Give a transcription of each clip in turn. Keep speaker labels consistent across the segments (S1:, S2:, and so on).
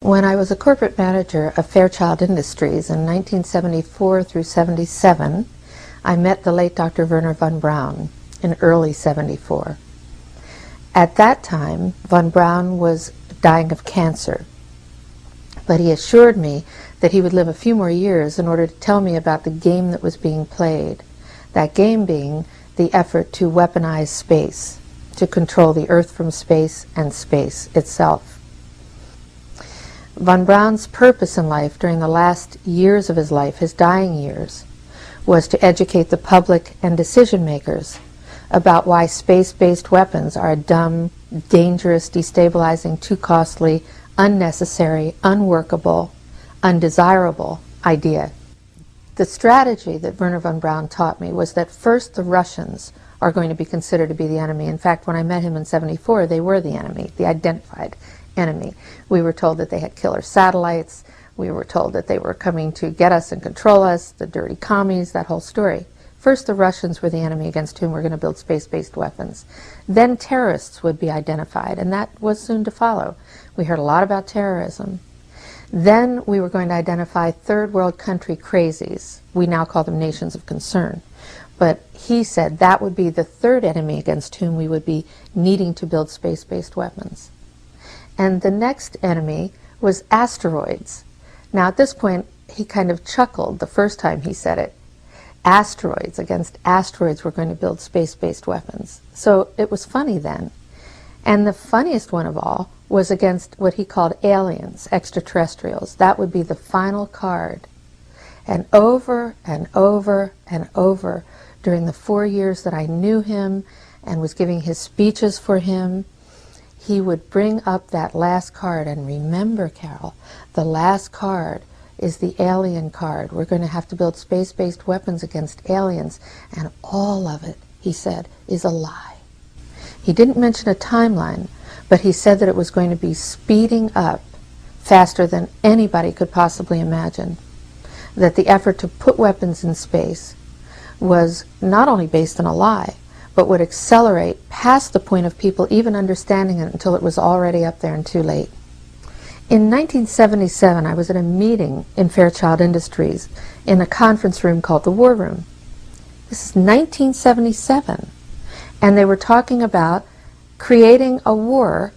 S1: When I was a corporate manager of Fairchild Industries in 1974 through 77, I met the late Dr. Werner von Braun in early 74. At that time, von Braun was dying of cancer, but he assured me that he would live a few more years in order to tell me about the game that was being played, that game being the effort to weaponize space, to control the Earth from space and space itself. Von Braun's purpose in life during the last years of his life, his dying years, was to educate the public and decision makers about why space-based weapons are a dumb, dangerous, destabilizing, too costly, unnecessary, unworkable, undesirable idea. The strategy that Werner von Braun taught me was that first the Russians are going to be considered to be the enemy. In fact, when I met him in 74, they were the enemy, the identified enemy. We were told that they had killer satellites. We were told that they were coming to get us and control us, the dirty commies, that whole story. First, the Russians were the enemy against whom we're going to build space-based weapons. Then terrorists would be identified, and that was soon to follow. We heard a lot about terrorism. Then we were going to identify third world country crazies. We now call them nations of concern. But he said that would be the third enemy against whom we would be needing to build space-based weapons. And the next enemy was asteroids. Now at this point, he kind of chuckled the first time he said it. Asteroids, against asteroids we're going to build space-based weapons. So it was funny then. And the funniest one of all was against what he called aliens, extraterrestrials. That would be the final card. And over and over and over during the 4 years that I knew him and was giving his speeches for him, he would bring up that last card. And remember, Carol, the last card is the alien card. We're going to have to build space-based weapons against aliens, and all of it, he said, is a lie. He didn't mention a timeline, but he said that it was going to be speeding up faster than anybody could possibly imagine, that the effort to put weapons in space was not only based on a lie, but would accelerate past the point of people even understanding it until it was already up there and too late. In 1977, I was at a meeting in Fairchild Industries in a conference room called the War Room. This is 1977, and they were talking about creating a war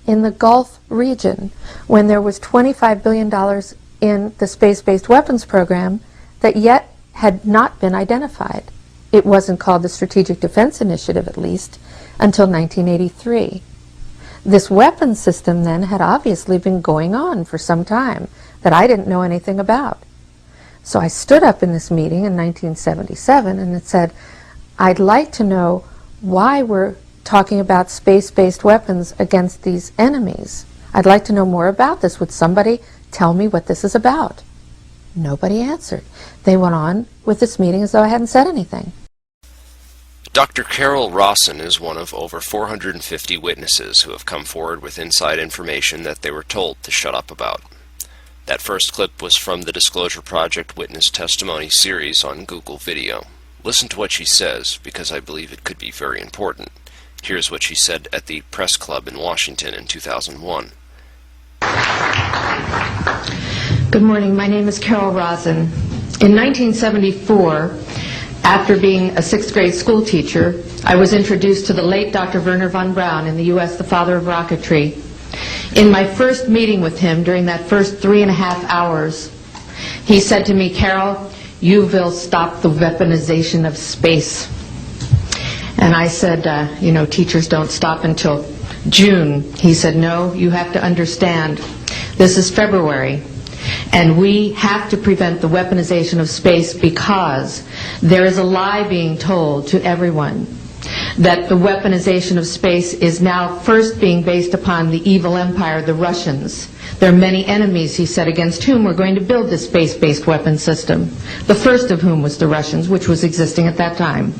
S1: in the Gulf region when there was $25 billion in the space-based weapons program that yet had not been identified. It wasn't called the Strategic Defense Initiative, at least, until 1983. This weapons system then had obviously been going on for some time that I didn't know anything about. So I stood up in this meeting in 1977 and it said, I'd like to know why we're talking about space-based weapons against these enemies. I'd like to know more about this. Would somebody tell me what this is about? Nobody answered. They went on with this meeting as though I hadn't said anything.
S2: Dr. Carol Rosin is one of over 450 witnesses who have come forward with inside information that they were told to shut up about. That first clip was from the Disclosure Project Witness Testimony series on Google Video. Listen to what she says, because I believe it could be very important. Here's what she said at the Press Club in Washington in 2001.
S1: Good morning. My name is Carol Rosin. In 1974, after being a 6th grade school teacher, I was introduced to the late Dr. Werner von Braun in the U.S., the father of rocketry. In my first meeting with him, during that first 3.5 hours, he said to me, Carol, you will stop the weaponization of space. And I said, teachers don't stop until June. He said, no, you have to understand, this is February. And we have to prevent the weaponization of space because there is a lie being told to everyone that the weaponization of space is now first being based upon the evil empire, the Russians. There are many enemies, he said, against whom we're going to build this space-based weapon system. The first of whom was the Russians, which was existing at that time.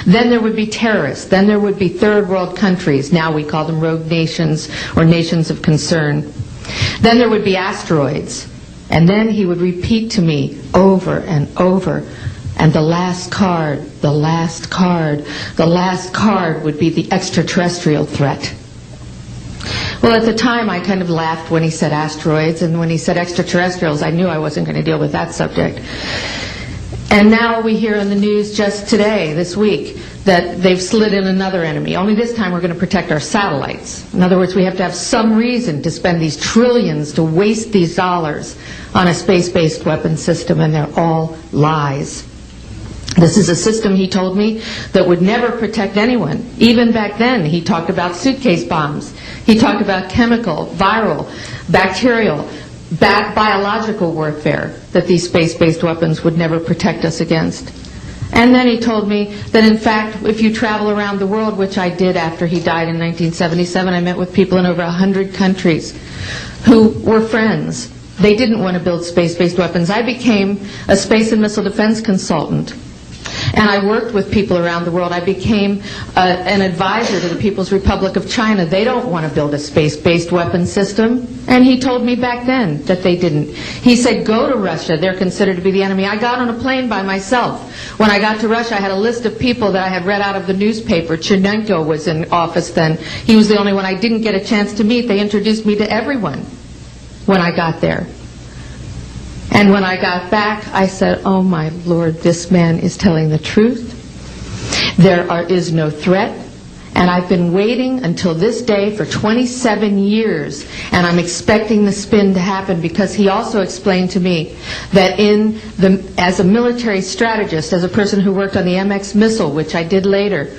S1: Then there would be terrorists. Then there would be third world countries. Now we call them rogue nations or nations of concern. Then there would be asteroids. And then he would repeat to me over and over, and the last card, the last card, the last card would be the extraterrestrial threat. Well, at the time, I kind of laughed when he said asteroids, and when he said extraterrestrials, I knew I wasn't going to deal with that subject. And now we hear in the news just today, this week, that they've slid in another enemy. Only this time we're going to protect our satellites. In other words, we have to have some reason to spend these trillions, to waste these dollars on a space-based weapon system, and they're all lies. This is a system, he told me, that would never protect anyone. Even back then, he talked about suitcase bombs. He talked about chemical, viral, bacterial, biological warfare, that these space-based weapons would never protect us against. And then he told me that, in fact, if you travel around the world, which I did after he died in 1977, I met with people in over 100 countries who were friends. They didn't want to build space-based weapons. I became a space and missile defense consultant. And I worked with people around the world. I became an advisor to the People's Republic of China. They don't want to build a space-based weapon system. And he told me back then that they didn't. He said, go to Russia. They're considered to be the enemy. I got on a plane by myself. When I got to Russia, I had a list of people that I had read out of the newspaper. Chernenko was in office then. He was the only one I didn't get a chance to meet. They introduced me to everyone when I got there. And when I got back, I said, oh my Lord, this man is telling the truth. There is no threat. And I've been waiting until this day for 27 years, and I'm expecting the spin to happen, because he also explained to me that as a military strategist, as a person who worked on the MX missile, which I did later,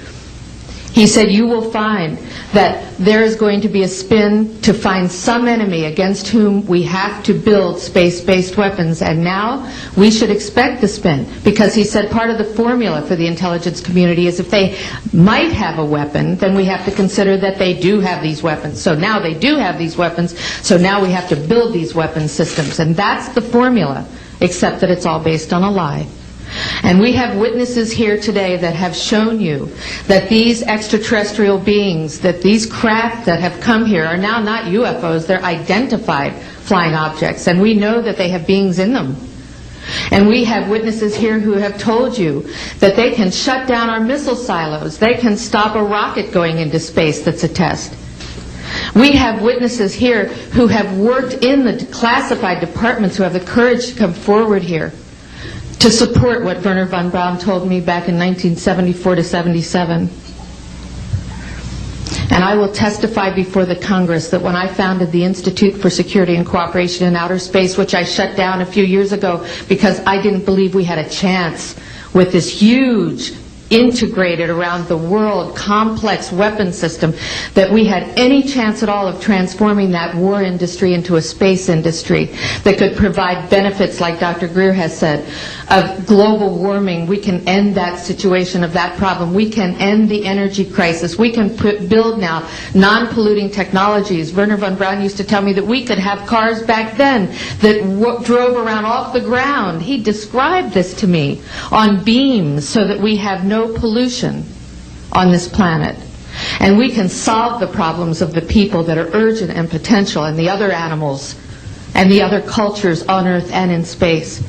S1: he said, you will find that there is going to be a spin to find some enemy against whom we have to build space-based weapons. And now we should expect the spin, because he said part of the formula for the intelligence community is if they might have a weapon, then we have to consider that they do have these weapons. So now they do have these weapons, so now we have to build these weapon systems. And that's the formula, except that it's all based on a lie. And we have witnesses here today that have shown you that these extraterrestrial beings, that these craft that have come here are now not UFOs, they're identified flying objects, and we know that they have beings in them. And we have witnesses here who have told you that they can shut down our missile silos, they can stop a rocket going into space that's a test. We have witnesses here who have worked in the classified departments, who have the courage to come forward here to support what Wernher von Braun told me back in 1974 to 77. And I will testify before the Congress that when I founded the Institute for Security and Cooperation in Outer Space, which I shut down a few years ago because I didn't believe we had a chance with this huge, integrated around the world, complex weapon system, that we had any chance at all of transforming that war industry into a space industry that could provide benefits, like Dr. Greer has said, of global warming. We can end that situation of that problem. We can end the energy crisis. We can build now non-polluting technologies. Wernher von Braun used to tell me that we could have cars back then that drove around off the ground. He described this to me on beams so that we have no pollution on this planet. And we can solve the problems of the people that are urgent and potential, and the other animals and the other cultures on Earth and in space.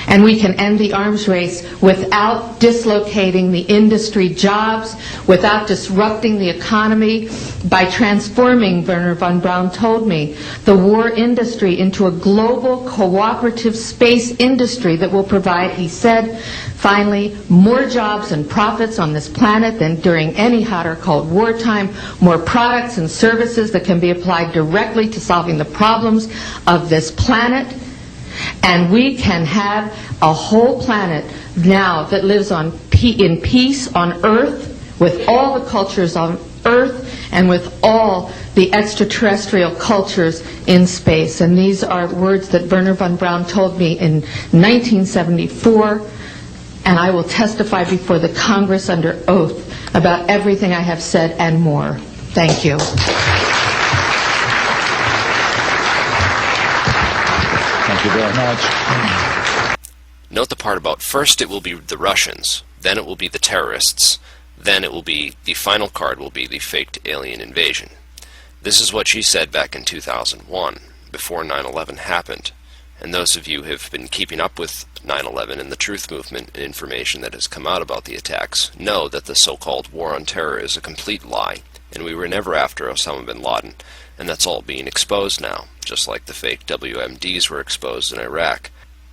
S1: And we can end the arms race without dislocating the industry jobs, without disrupting the economy, by transforming, Wernher von Braun told me, the war industry into a global cooperative space industry that will provide, he said, finally, more jobs and profits on this planet than during any hot or cold wartime, more products and services that can be applied directly to solving the problems of this planet. And we can have a whole planet now that lives in peace on Earth, with all the cultures on Earth, and with all the extraterrestrial cultures in space. And these are words that Wernher von Braun told me in 1974, and I will testify before the Congress under oath about everything I have said and more. Thank you.
S3: Thank you very much.
S2: Note the part about first it will be the Russians, then it will be the terrorists, then it will be, the final card will be the faked alien invasion. This is what she said back in 2001, before 9/11 happened. And those of you who have been keeping up with 9/11 and the truth movement and information that has come out about the attacks know that the so-called war on terror is a complete lie, and we were never after Osama bin Laden, and that's all being exposed now, just like the fake WMDs were exposed in Iraq.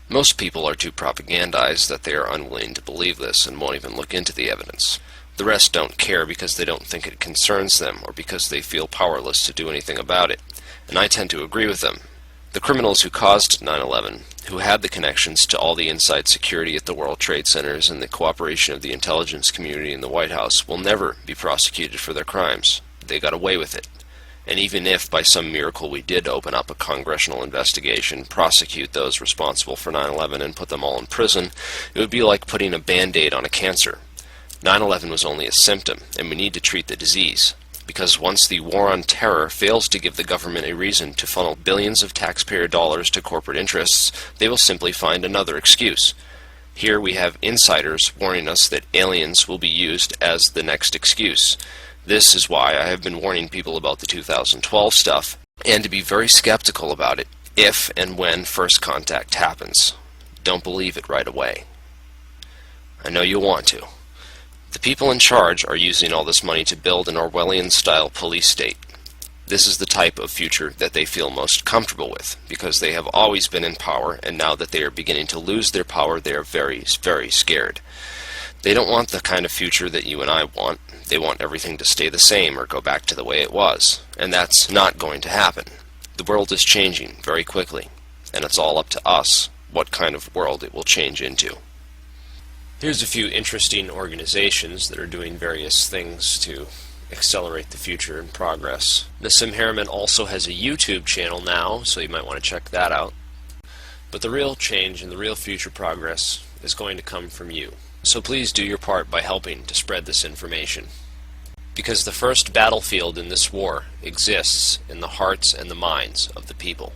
S2: Most people are too propagandized that they are unwilling to believe this and won't even look into the evidence. The rest don't care because they don't think it concerns them or because they feel powerless to do anything about it, and I tend to agree with them. The criminals who caused 9/11, who had the connections to all the inside security at the World Trade Centers and the cooperation of the intelligence community in the White House, will never be prosecuted for their crimes. They got away with it. And even if by some miracle we did open up a congressional investigation, prosecute those responsible for 9/11 and put them all in prison, it would be like putting a band-aid on a cancer. 9/11 was only a symptom, and we need to treat the disease. Because once the war on terror fails to give the government a reason to funnel billions of taxpayer dollars to corporate interests, they will simply find another excuse. Here we have insiders warning us that aliens will be used as the next excuse. This is why I have been warning people about the 2012 stuff, and to be very skeptical about it if and when first contact happens. Don't believe it right away. I know you want to. The people in charge are using all this money to build an Orwellian-style police state. This is the type of future that they feel most comfortable with, because they have always been in power, and now that they are beginning to lose their power, they are very, very scared. They don't want the kind of future that you and I want. They want everything to stay the same or go back to the way it was, and that's not going to happen. The world is changing very quickly, and it's all up to us what kind of world it will change into. Here's a few interesting organizations that are doing various things to accelerate the future and progress. Nassim Haramein also has a YouTube channel now, so you might want to check that out. But the real change and the real future progress is going to come from you. So please do your part by helping to spread this information. Because the first battlefield in this war exists in the hearts and the minds of the people.